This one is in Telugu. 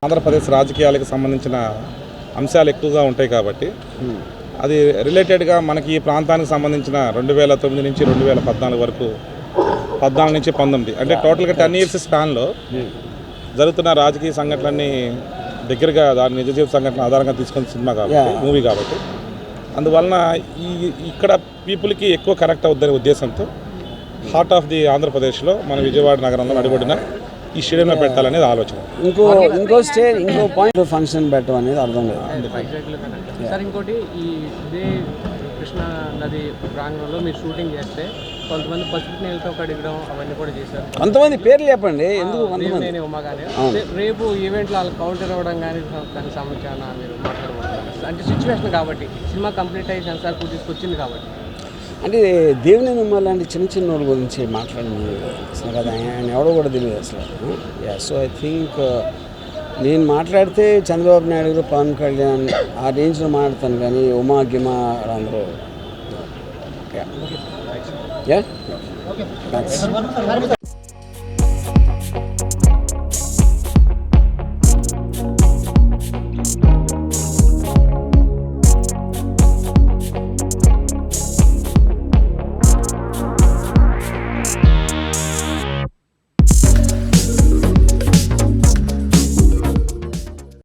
ఆంధ్రప్రదేశ్ రాజకీయాలకు సంబంధించిన అంశాలు ఎక్కువగా ఉంటాయి కాబట్టి అది రిలేటెడ్గా మనకి ఈ ప్రాంతానికి సంబంధించిన 2009 నుంచి 2014 వరకు 14 నుంచి 19 అంటే టోటల్గా 10 years స్పాన్లో జరుగుతున్న రాజకీయ సంఘటనలన్నీ దగ్గరగా దాని నిజ జీవిత సంఘటన ఆధారంగా తీసుకున్న సినిమా కాబట్టి మూవీ కాబట్టి అందువలన ఇక్కడ పీపుల్కి ఎక్కువ కనెక్ట్ అవుద్దనే ఉద్దేశంతో హార్ట్ ఆఫ్ ది ఆంధ్రప్రదేశ్లో మన విజయవాడ నగరంలో నడిబడిన ఈ స్టేడియంలో పెట్టాలనేది ఆలోచన. ఇంకో పాయింట్ ఫంక్షన్ పెట్టడం అనేది అర్థం లేదు సార్. ఇంకోటి ఈ ఇదే కృష్ణా నది ప్రాంగణంలో మీరు షూటింగ్ చేస్తే కొంతమంది పసుపు నీళ్ళతో కడిగడం అవన్నీ కూడా చేశారు. కొంతమంది పేర్లు చెప్పండి ఎందుకు? ఉమా కానీ రేపు ఈవెంట్లో వాళ్ళకి కౌంటర్ ఇవ్వడం కానీ దానికి సంబంధించిన మీరు మాట్లాడబోతున్నారు అంటే సిచ్యువేషన్ కాబట్టి సినిమా కంప్లీట్ అయ్యి సెన్సార్ తీసుకొచ్చింది కాబట్టి అంటే దేవుని నమ్మాలంటే చిన్న చిన్న వాళ్ళ గురించి మాట్లాడింది అసలు కదా, ఆయన ఎవడో కూడా తెలియదు అసలు. సో ఐ థింక్ నేను మాట్లాడితే చంద్రబాబు నాయుడు గారు, పవన్ కళ్యాణ్ ఆ రేంజ్లో మాట్లాడతాను కానీ ఉమా గిమా అందరూ యా